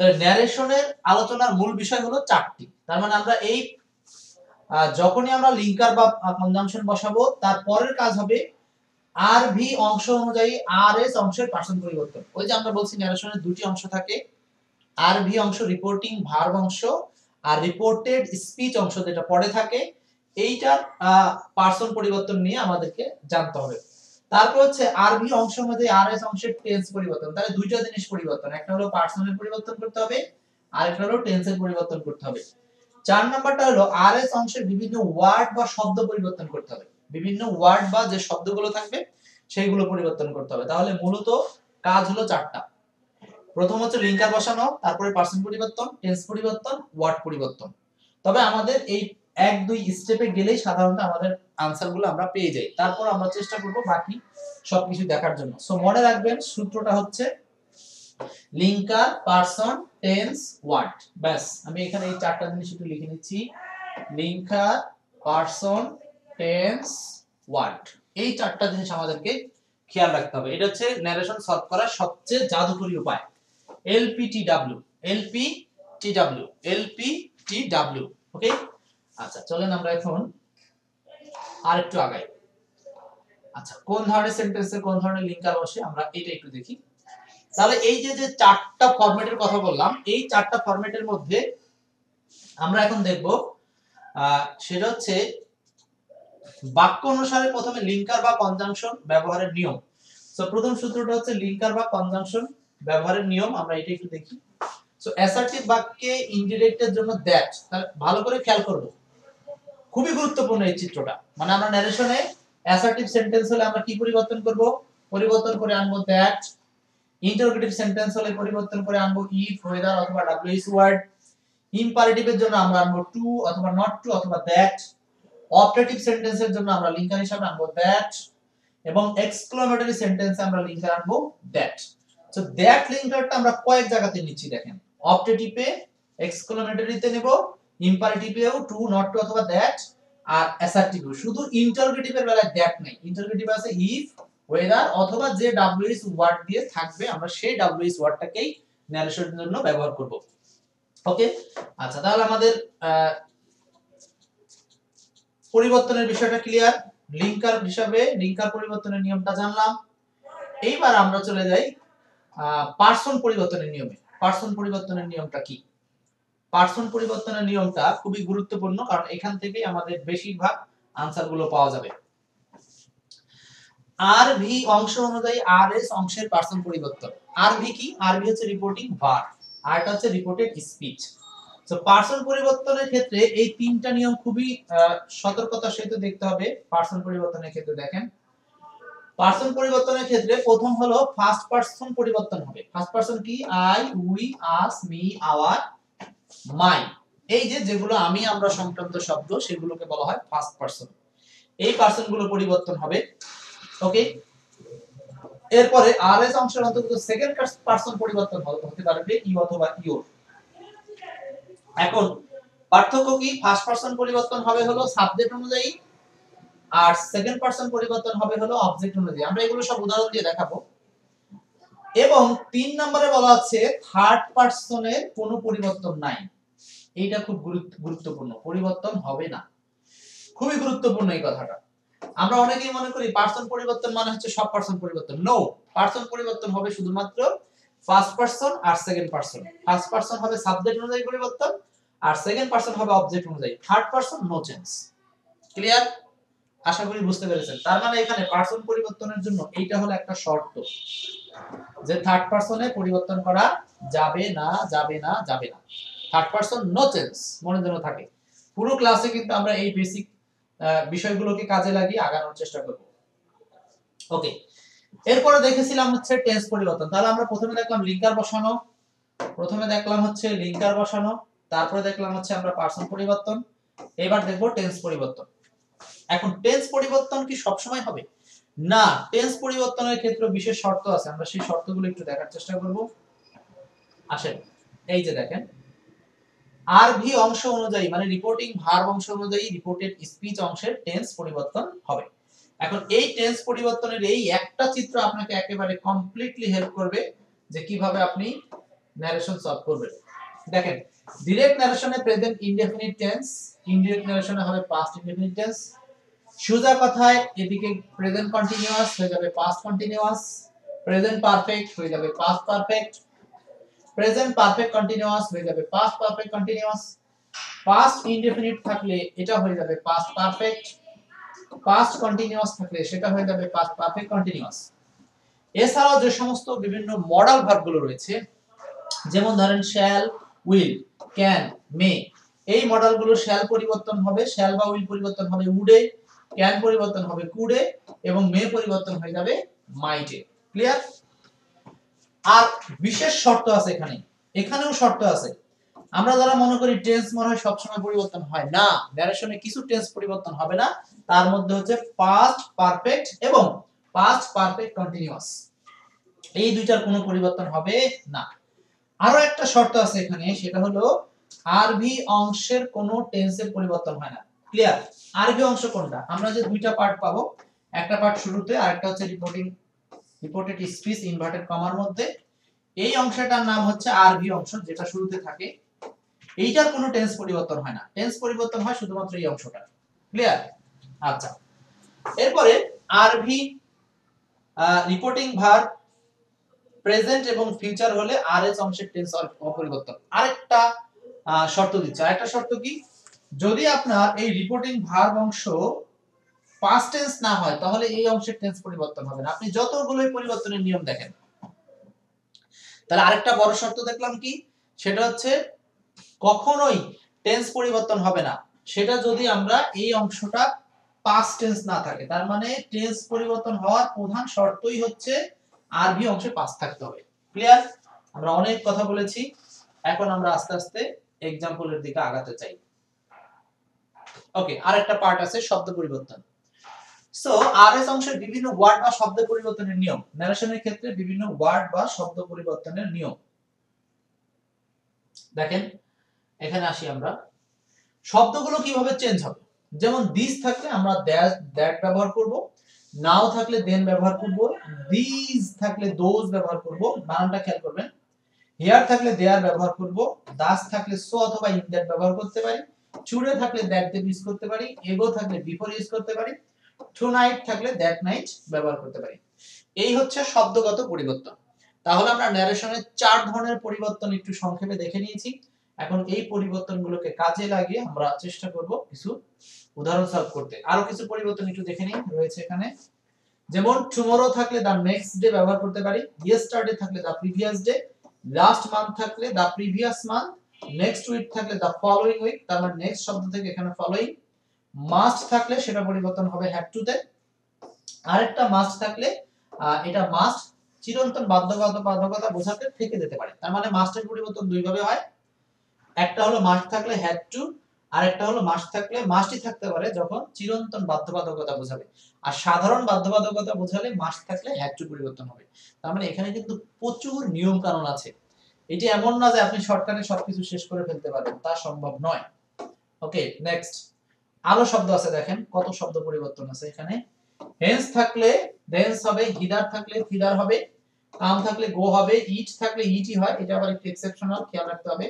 তাহলে ন্যারেশনের আলোচনার মূল বিষয় হলো চারটি। তার মানে আমরা এই যখনই আমরা লিঙ্কার বা কনজাংশন বসাবো তার পরের কাজ হবে আর ভি অংশ অনুযায়ী আর এস অংশের পার্সন পরিবর্তন। ওই যে আমরা বলছি ন্যারেশনের দুটি অংশ থাকে, আর ভি অংশ রিপোর্টিং ভার্ব অংশ আর রিপোর্টেড স্পিচ অংশ যেটা পরে থাকে, এইটার পার্সন পরিবর্তন নিয়ে আমাদেরকে জানতে হবে। তারপর হচ্ছে আর ভি অংশ অনুযায়ী আর এস অংশের টেন্স পরিবর্তন। তাহলে দুইটা জিনিস পরিবর্তন, একটা হলো পার্সনের পরিবর্তন করতে হবে আর একটা হলো টেন্সের পরিবর্তন করতে হবে। 4 নাম্বারটা হলো আরএস অংশের বিভিন্ন ওয়ার্ড বা শব্দ পরিবর্তন করতে হবে। বিভিন্ন ওয়ার্ড বা যে শব্দগুলো থাকবে সেইগুলো পরিবর্তন করতে হবে। তাহলে মূলত কাজ হলো চারটা। প্রথম হচ্ছে লিঙ্কার বসানো, তারপরে পার্সন পরিবর্তন, টেন্স পরিবর্তন, ওয়ার্ড পরিবর্তন। তবে আমাদের এই 1-2 স্টেপে গেলেই সাধারণত আমাদের আনসারগুলো আমরা পেয়ে যাই। তারপর আমরা চেষ্টা করব বাকি সবকিছু দেখার জন্য। সো মনে রাখবেন সূত্রটা হচ্ছে লিঙ্কার, পার্সন, টেন্স, ওয়ার্ড। ব্যাস, আমি এখানে এই চারটা জিনিস একটু লিখে নিচ্ছি। Linker, person, tense, word. এই চারটা জিনিস আমাদেরকে খেয়াল রাখতে হবে। এটা হচ্ছে ন্যারেশন সলভ করার সবচেয়ে জাদুকরী উপায়। এলপিটিডব্লিউ এলপিটিডব্লিউ এলপিটিডব্লিউ। ওকে, আচ্ছা চলেন আমরা এখন আরেকটু আগাই। আচ্ছা, কোন ধরনের সেন্টেন্সে কোন ধরনের লিঙ্কার বসে আমরা এটা একটু দেখি। তাহলে এই যে চারটা ফরম্যাটের কথা বললাম, এই চারটা ফরম্যাটের মধ্যে আমরা এখন দেখব সেটা হচ্ছে বাক্য অনুসারে প্রথমে লিঙ্কার বা কনজাংশন ব্যবহারের নিয়ম। সো প্রথম সূত্রটা হচ্ছে লিঙ্কার বা কনজাংশন ব্যবহারের নিয়ম। আমরা এটা একটু দেখি। সো অ্যাসার্টিভ বাক্যে ইনডিরেক্টের জন্য দ্যাট, ভালো করে খেয়াল করব, খুবই গুরুত্বপূর্ণ এই চিত্রটা। মানে আমরা ন্যারেশনে অ্যাসার্টিভ সেন্টেন্স হলে আমরা কি পরিবর্তন করব? পরিবর্তন করে আনবো দ্যাট। ইন্টারোগেটিভ সেন্টেন্স হলে পরিবর্তন করে আনবো ইফ, ওয়েদার অথবা ডাব্লিউএইচ ওয়ার্ড। ইম্পারেটিভের জন্য আমরা আনবো টু অথবা নট টু অথবা দ্যাট। অপটেটিভ সেন্টেন্সের জন্য আমরা লিঙ্কার হিসেবে আনবো দ্যাট, এবং এক্সক্লামেটরি সেন্টেন্সে আমরা লিঙ্কার আনবো দ্যাট। সো দ্যাট লিঙ্কারটা আমরা কয়েক জায়গাতে নিচ্ছি দেখেন। অপটেটিভে, এক্সক্লামেটরিতে নেব, ইম্পারেটিভেও টু, নট টু অথবা দ্যাট, আর অ্যাসার্টিভেও। শুধু ইন্টারোগেটিভের বেলায় দ্যাট নাই, ইন্টারোগেটিভ আছে ইফ, ওয়েদার অথবা যে ডাব্লিউএইচ ওয়ার্ড দিয়ে থাকবে আমরা সেই ডাব্লিউএইচ ওয়ার্ডটাকেই ন্যারেশনের জন্য ব্যবহার করব। ওকে, আচ্ছা তাহলে আমাদের পরিবর্তনের বিষয়টা ক্লিয়ার। লিঙ্কার হিসাবে লিঙ্কার পরিবর্তনের নিয়মটা জানলাম। এইবার আমরা চলে যাই পার্সন পরিবর্তনের নিয়মে। পার্সন পরিবর্তনের নিয়মটা কি? পার্সন পরিবর্তনের নিয়মটা খুবই গুরুত্বপূর্ণ, কারণ এখান থেকেই আমাদের বেশিরভাগ আনসারগুলো পাওয়া যাবে। আর ভি অংশ অনুযায়ী আর এস অংশের পার্সন পরিবর্তন। আর ভি কি? আর ভি হচ্ছে রিপোর্টিং ভার্ব, আর এটা হচ্ছে রিপোর্টেড স্পিচ। সো পার্সন পরিবর্তনের ক্ষেত্রে এই তিনটা নিয়ম খুবই সতর্কতার সহিত দেখতে হবে। পার্সন পরিবর্তনের ক্ষেত্রে দেখেন, পার্সন পরিবর্তনের ক্ষেত্রে প্রথম হলো ফার্স্ট পারসন পরিবর্তন হবে। ফার্স্ট পারসন কি? I, we, us, me, our, my. এই যে যেগুলো আমি আমরা সংক্রান্ত শব্দ সেগুলোকে বলা হয় ফার্স্ট পারসন। এই পারসন গুলো পরিবর্তন হবে। ওকে, এরপরে আর এস অংশের অন্তর্গত সেকেন্ড পারসন পরিবর্তন হতে পারবে ইউ অথবা ইওর। এখন পার্থক্য কি? ফার্স্ট পারসন পরিবর্তন হবে হলো সাবজেক্ট অনুযায়ী, আর সেকেন্ড পারসন পরিবর্তন হবে হলো অবজেক্ট অনুযায়ী। আমরা এগুলো সব উদাহরণ দিয়ে দেখাবো। এবং 3 নম্বরে বলা আছে থার্ড পারসনের কোনো পরিবর্তন নাই। এইটা খুব গুরুত্বপূর্ণ, পরিবর্তন হবে না। খুবই গুরুত্বপূর্ণ এই কথাটা। আমরা অনেকেই মনে করি পারসন পরিবর্তন মানে হচ্ছে সব পারসন পরিবর্তন। নো, পারসন পরিবর্তন হবে শুধুমাত্র ফার্স্ট পারসন আর সেকেন্ড পারসন। ফার্স্ট পারসন হবে সাবজেক্ট অনুযায়ী পরিবর্তন, আর সেকেন্ড পারসন হবে অবজেক্ট অনুযায়ী। Third person no change. Clear? আশা করি বুঝতে পেরেছেন। তার মানে এখানে পারসন পরিবর্তনের জন্য এইটা হলো একটা শর্ত, যে থার্ড পারসনে পরিবর্তন করা যাবে না, যাবে না, যাবে না। থার্ড পারসন নো চেঞ্জ, মনে যেন থাকে। পুরো ক্লাসে কিন্তু আমরা এই বেসিক বিষয়গুলোকে কাজে লাগিয়ে আগানোর চেষ্টা করব। ওকে, এরপরে দেখেছিলাম হচ্ছে টেন্স পরিবর্তন। তাহলে আমরা প্রথমে দেখলাম লিঙ্কার বসানো, তারপরে দেখলাম হচ্ছে আমরা পারসন পরিবর্তন, এবার দেখব টেন্স পরিবর্তন। এখন টেন্স পরিবর্তন কি সব সময় হবে? না, টেন্স পরিবর্তনের ক্ষেত্রে বিশেষ শর্ত আছে। আমরা সেই শর্তগুলো একটু দেখার চেষ্টা করব। আসেন, এই যে দেখেন, আর ভি অংশ অনুযায়ী মানে রিপোর্টিং ভার্ব অংশ অনুযায়ী রিপোর্টেড স্পিচ অংশের টেন্স পরিবর্তন হবে। এখন এই টেন্স পরিবর্তনের এই একটা চিত্র আপনাকে একেবারে কমপ্লিটলি হেল্প করবে যে কিভাবে আপনি ন্যারেশন সলভ করবেন। দেখেন ডিরেক্ট ন্যারেশনে প্রেজেন্ট ইনডেফিনিট টেন্স, ইনডিরেক্ট ন্যারেশনে হবে পাস্ট ইনডেফিনিট টেন্স। সোজা কথায় এদিকে প্রেজেন্ট কন্টিনিউয়াস হয়ে যাবে পাস্ট কন্টিনিউয়াস, প্রেজেন্ট পারফেক্ট হয়ে যাবে past perfect, present perfect continuous হয়ে যাবে past perfect continuous, past indefinite থাকলে এটা হয়ে যাবে পাস্ট পারফেক্ট, পাস্ট কন্টিনিউয়াস থাকলে সেটা হয়ে যাবে পাস্ট পারফেক্ট কন্টিনিউয়াস। এছাড়াও যে সমস্ত বিভিন্ন মডাল ভার্বগুলো রয়েছে, যেমন ধরেন শ্যাল, উইল, ক্যান, মে, এই মডেলগুলো শ্যাল পরিবর্তন হবে, শ্যাল বা উইল পরিবর্তন হবে উডে, ক্যান পরিবর্তন হবে কুডে এবং মে পরিবর্তন হয়ে যাবে মাইটে। ক্লিয়ার? আর বিশেষ শর্ত আছে এখানে, এখানেও শর্ত আছে। আমরা যারা মনে করি টেন্স মনে হয় সবসময় পরিবর্তন হয় না, ন্যারেশনে কিছু টেন্স পরিবর্তন হবে না, তার মধ্যে হচ্ছে পাস্ট পারফেক্ট এবং পাস্ট পারফেক্ট কন্টিনিউয়াস, এই দুইটার কোনো পরিবর্তন হবে না। আরো একটা শর্ত আছে এখানে, সেটা হলো আরভি অংশের কোনো টেন্সের পরিবর্তন হয় না। ক্লিয়ার? আরভি অংশ কোনটা? আমরা যে দুইটা পার্ট পাবো, একটা পার্ট শুরুতে আর একটা হচ্ছে রিপোর্টেড স্পিচ ইনভার্টেড কমার মধ্যে, এই অংশটার নাম হচ্ছে আরভি অংশ, যেটা শুরুতে থাকে। এইটার কোনো টেন্স পরিবর্তন হয় না, টেন্স পরিবর্তন হয় শুধুমাত্র এই অংশটা। ক্লিয়ার? আচ্ছা, এরপরে আরভি রিপোর্টিং ভার্ব প্রেজেন্ট এবং ফিউচার হলে আরএস অংশের টেন্স অপরিবর্তন। আরেকটা শর্ত দিচ্ছে, আরেকটা শর্ত কি, যদি আপনার এই রিপোর্টিং ভার্ব অংশ পাস্ট টেন্স না হয় তাহলে এই অংশের টেন্স পরিবর্তন হবে না, আপনি যতগুলোই পরিবর্তনের নিয়ম দেখেন। তাহলে আরেকটা বড় শর্ত দেখলাম কি, সেটা হচ্ছে কখনোই টেন্স পরিবর্তন হবে না সেটা যদি আমরা এই অংশটা পাস্ট টেন্স না থাকে। তার মানে টেন্স পরিবর্তন হওয়ার প্রধান শর্তই হচ্ছে আরবি অংশে পাস্ট থাকতে হবে। ক্লিয়ার? আমরা অনেক কথা বলেছি, এখন আমরা আস্তে আস্তে এক্সাম্পলের দিকে আগাতে চাই। ওকে, আরেকটা পার্ট আছে শব্দ পরিবর্তন। সো আরএস অংশের বিভিন্ন ওয়ার্ড বা শব্দ পরিবর্তনের নিয়ম, ন্যারেশনের ক্ষেত্রে বিভিন্ন ওয়ার্ড বা শব্দ পরিবর্তনের নিয়ম। দেখেন এখানে আসি আমরা, শব্দগুলো কিভাবে চেঞ্জ হবে। যেমন দিস থাকলে আমরা দ্যাট ব্যবহার করব, নাও থাকলে দেন ব্যবহার করব, দিস থাকলে দোজ ব্যবহার করব, বানানটা খেয়াল করবেন। হিয়ার থাকলে দেয়ার ব্যবহার করব, দাস থাকলে সো অথবা ইন দ্যাট ব্যবহার করতে পারি, টুডে থাকলে দ্যাট দিয়ে ইউজ করতে পারি, এগো থাকলে বিফোর ইউজ করতে পারি, টুনাইট থাকলে দ্যাট নাইট ব্যবহার করতে পারি। এই হচ্ছে শব্দগত পরিবর্তন। তাহলে আমরা ন্যারেশনের 4 ধরনের পরিবর্তন একটু সংক্ষেপে দেখে নিয়েছি। এখন এই পরিবর্তনগুলোকে কাজে লাগিয়ে আমরা চেষ্টা করব কিছু উদাহরণ সলভ করতে। আরো কিছু পরিবর্তন একটু দেখে নিই রয়েছে এখানে। যেমন টুমরো থাকলে দা নেক্সট ডে ব্যবহার করতে পারি, ইয়েস্টারডে থাকলে দা প্রিভিয়াস ডে, লাস্ট মান্থ থাকলে দা প্রিভিয়াস মান্থ, নেক্সট উইক থাকলে দা ফলোইং উইক, তার মানে নেক্সট শব্দ থেকে এখানে ফলোইং। মাস্ট থাকলে সেটা পরিবর্তন হবে হ্যাড টু তে। আরেকটা মাস্ট থাকলে এটা মাস্ট চিরন্তন বাধ্যবাধকতা বোঝাতে থেকে যেতে পারে। তার মানে মাস্টের পরিবর্তন দুই ভাবে হয়, একটা হলো মাস্ট থাকলে হ্যাড টু, আর একটা হলো মাস্ট থাকলে মাস্টই থাকতে পারে যখন চিরন্তন বাধ্যবাধকতা বোঝাবে, আর সাধারণ বাধ্যবাধকতা বোঝালে মাস্ট থাকলে হ্যাড টু পরিবর্তন হবে। তার মানে এখানে কিন্তু প্রচুর নিয়ম কানুন আছে, এটি এমন না যে আপনি শর্টকাটে সবকিছু শেষ করে ফেলতে পারবেন, তা সম্ভব নয়। ওকে, নেক্সট আরো শব্দ আছে, দেখেন কত শব্দ পরিবর্তন আছে এখানে। হেন্স থাকলে দেন্স হবে, হিদার থাকলে থিদার হবে, কাম থাকলে গো হবে, ইট থাকলে ইটই হয়, এটা আবার একটু এক্সেপশনাল, খেয়াল রাখতে হবে।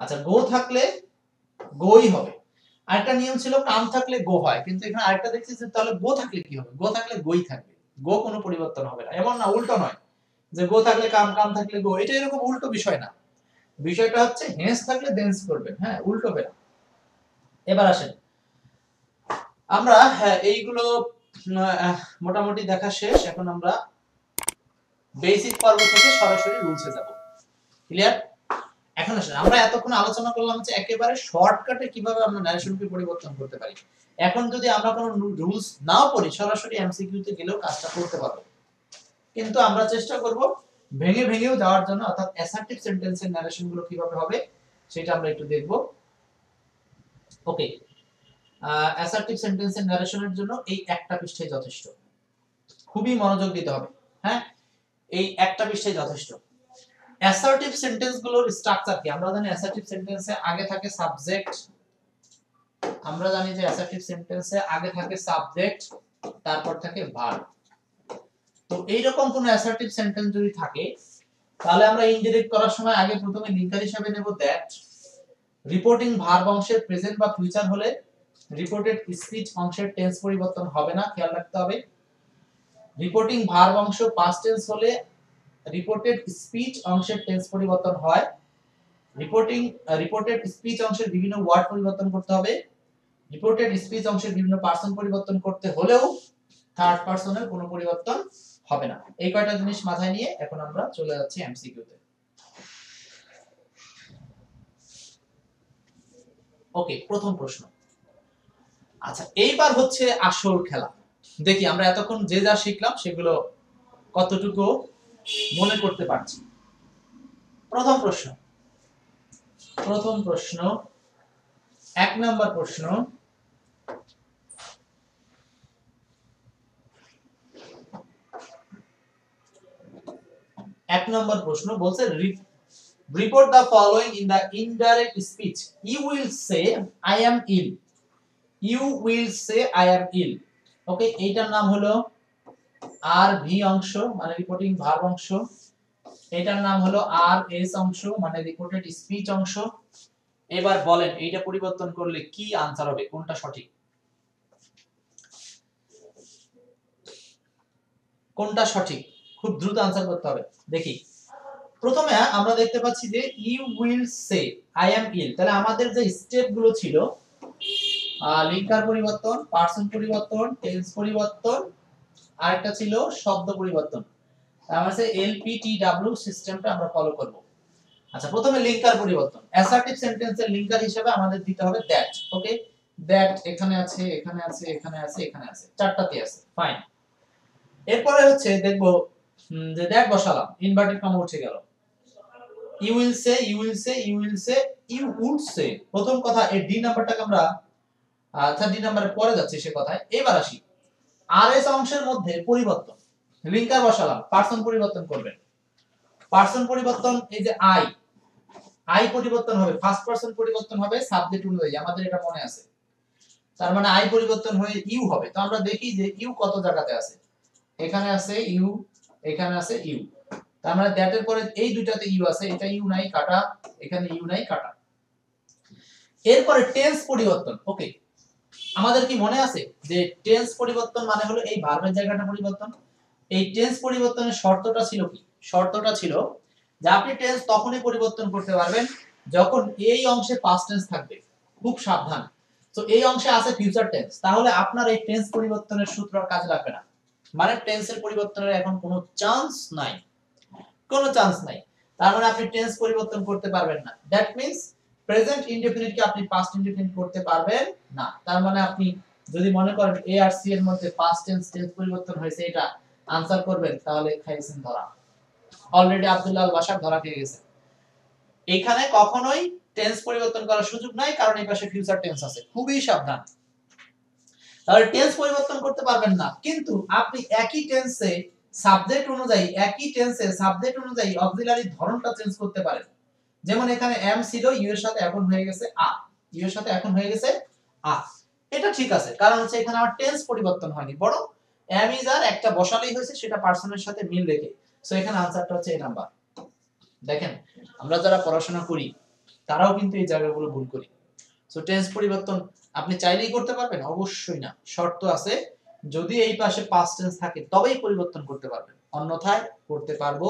আচ্ছা, গো থাকলে গোই হবে। আরেকটা নিয়ম ছিল কাম থাকলে গো হয়, কিন্তু এখানে আরেকটা দেখছি যে তাহলে গো থাকলে কি হবে, গো থাকলে গোই থাকবে, গো কোনো পরিবর্তন হবে না। এমন না, উল্টো নয় যে গো থাকলে কাম, কাম থাকলে গো, এটা এরকম উল্টো বিষয় না। বিষয়টা হচ্ছে হেন্স থাকলে দেন্স করবেন, হ্যাঁ উল্টো বেরা। এবার আসেন আমরা, হ্যাঁ এইগুলো মোটামুটি দেখা শেষ, এখন আমরা বেসিক পর্ব থেকে সরাসরি রুলসে যাব। ক্লিয়ার? এখন আসেন আমরা এতক্ষণ আলোচনা করলাম হচ্ছে একেবারে শর্টকাটে কিভাবে আমরা ন্যারেশনকে পরিবর্তন করতে পারি। এখন যদি আমরা কোনো রুলস নাও পড়ি, সরাসরি এমসিকিউ তে গেলেও কাজটা করতে পারবো, কিন্তু আমরা চেষ্টা করব ভেঙে ভেঙেও যাওয়ার জন্য, অর্থাৎ অ্যাসার্টিভ সেন্টেন্সের ন্যারেশন গুলো কিভাবে হবে সেটা আমরা একটু দেখব। ওকে, অ্যাসার্টিভ সেন্টেন্সের ন্যারেশনের জন্য এই একটা পৃষ্ঠাই যথেষ্ট, খুবই মনোযোগ দিতে হবে। হ্যাঁ, এই একটা পৃষ্ঠাই যথেষ্ট। অ্যাসার্টিভ সেন্টেন্স গুলোর স্ট্রাকচার কি? আমরা জানি অ্যাসার্টিভ সেন্টেন্সে আগে থাকে সাবজেক্ট, আমরা জানি যে অ্যাসার্টিভ সেন্টেন্সে আগে থাকে সাবজেক্ট, তারপর থাকে ভার্ব। তো এই রকম কোন অ্যাসার্টিভ সেন্টেন্স যদি থাকে, তাহলে আমরা ইনডিরেক্ট করার সময় আগে প্রথমে লিঙ্কার হিসেবে নেব দ্যাট। রিপোর্টিং ভার্ব অংশের প্রেজেন্ট বা ফিউচার হলে রিপোর্টেড স্পিচ অংশের টেন্স পরিবর্তন হবে না, খেয়াল রাখতে হবে। রিপোর্টিং ভার্ব অংশ পাস্ট টেন্স হলে রিপোর্টেড স্পিচ অংশের টেন্স পরিবর্তন হয়। রিপোর্টেড স্পিচ অংশের বিভিন্ন ওয়ার্ড পরিবর্তন করতে হবে। রিপোর্টেড স্পিচ অংশের বিভিন্ন পার্সন পরিবর্তন করতে হলেও থার্ড পারসনের কোনো পরিবর্তন হবে না। এই কয়টা জিনিস মাথায় নিয়ে এখন আমরা চলে যাচ্ছি এমসিকিউ তে। ওকে, প্রথম প্রশ্ন। আচ্ছা, এইবার হচ্ছে আসল খেলা। দেখি আমরা এতক্ষণ যে যা শিখলাম সেগুলো কতটুকু মনে করতে পারছি। প্রথম প্রশ্ন 1 নম্বর প্রশ্ন। এক নম্বর প্রশ্ন বলছে report the following in the indirect speech. You will say I am ill. You will say I am ill. ওকে, এইটার নাম হলো আর ভি অংশ মানে রিপোর্টিং ভার্ব অংশ। এটার নাম হলো আর এস অংশ মানে রিপোর্টেড স্পিচ অংশ। এবার বলেন এইটা পরিবর্তন করলে কি আনসার হবে, কোনটা সঠিক? কোনটা সঠিক খুব দ্রুত আনসার করতে হবে। দেখি, প্রথমে আমরা দেখতে পাচ্ছি যে you will say I am ill. তাহলে আমাদের যে স্টেপ গুলো ছিল লিঙ্কার পরিবর্তন, পার্সন পরিবর্তন, টেন্স পরিবর্তন, আর একটা ছিল শব্দ পরিবর্তন। আমরা সে এলপিটিডব্লিউ সিস্টেমটা আমরা ফলো করব। আচ্ছা, প্রথমে লিঙ্কার পরিবর্তন। অ্যাসার্টিভ সেন্টেন্সের লিঙ্কার হিসেবে আমাদের দিতে হবে দ্যাট। ওকে, দ্যাট এখানে আছে, এখানে আছে, এখানে আছে, এখানে আছে, চারটাতে আছে, ফাইন। এরপরে হচ্ছে দেখব যে দ্যাট বসালাম, ইনভার্টেড কমা উঠে গেল। You will say, you will say, you will say, you would say. প্রথম কথা এই ডি নাম্বারটাকে আমরা ডি নাম্বারের পরে যাচ্ছে সে কথায়। এবার আসি আরএস অংশের মধ্যে পরিবর্তন। লিঙ্কার বসালাম, পার্সন পরিবর্তন করবেন। পার্সন পরিবর্তন, এই যে আই পরিবর্তন হবে, ফার্স্ট পারসন পরিবর্তন হবে সাবজেক্ট অনুযায়ী, আমাদের এটা মনে আছে। তার মানে আই পরিবর্তন হয়ে ইউ হবে। তো আমরা দেখি যে ইউ কত জায়গাতে আছে। এখানে আছে ইউ, এখানে আছে ইউ। তার মানে দ্যাট এর পরে এই দুইটাতে ইউ আছে, এটা ইউ নাই কাটা, এখানে ইউ নাই কাটা। এরপরে টেন্স পরিবর্তন। ওকে, আমাদের কি মনে আছে যে টেন্স পরিবর্তন মানে হলো এই ভার্বের জায়গাটা পরিবর্তন। এই টেন্স পরিবর্তনের শর্তটা ছিল কি? শর্তটা ছিল যে আপনি টেন্স তখনই পরিবর্তন করতে পারবেন যখন এই অংশে পাস্ট টেন্স থাকবে। খুব সাবধান। তো এই অংশে আছে ফিউচার টেন্স, তাহলে আপনার এই টেন্স পরিবর্তনের সূত্র আর কাজে লাগবে না। মানে টেন্সের পরিবর্তনের এখন কোনো চান্স নাই, কোনো চান্স নাই। তার মানে আপনি টেন্স পরিবর্তন করতে পারবেন না। দ্যাট মিন্স প্রেজেন্ট ইনডেফিনিট কে আপনি পাস্ট ইনডেফিনিট করতে পারবেন না। তার মানে আপনি যদি মনে করেন এ আর সি এর মধ্যে পাস্ট টেন্স পরিবর্তন হয়েছে এটা আনসার করবেন, তাহলে খাইছেন ধরা। অলরেডি আব্দুল্লাহ আল বাশার ধরা খেয়ে গেছে। এখানে কখনোই টেন্স পরিবর্তন করার সুযোগ নাই, কারণ এই পাশে ফিউচার টেন্স আছে। খুবই সাবধান। তাহলে টেন্স পরিবর্তন করতে পারবেন না, কিন্তু আপনি একই টেন্সে সাবজেক্ট অনুযায়ী অক্সিলারি ধরনটা চেঞ্জ করতে পারেন। যেমন এখানে এম ছিল, ইউ এর সাথে এখন হয়ে গেছে আ, ইউ এর সাথে এখন হয়ে গেছে আ। এটা ঠিক আছে, কারণ হচ্ছে এখানে আমার টেন্স পরিবর্তন হয়নি, বরং এম ইজ আর একটা বসালেই হয়েছে, সেটা পার্সনের সাথে মিল রেখে। সো এখানে আনসারটা হচ্ছে এই নাম্বার। দেখেন, আমরা যারা পড়াশোনা করি তারাও কিন্তু এই জায়গাগুলো ভুল করি। সো টেন্স পরিবর্তন আপনি চাইলেই করতে পারবেন? অবশ্যই না, শর্ত আছে। যদি এই পাশে পাস্ট টেন্স থাকে তবেই পরিবর্তন করতে পারবেন, অন্যথায় করতে পারবো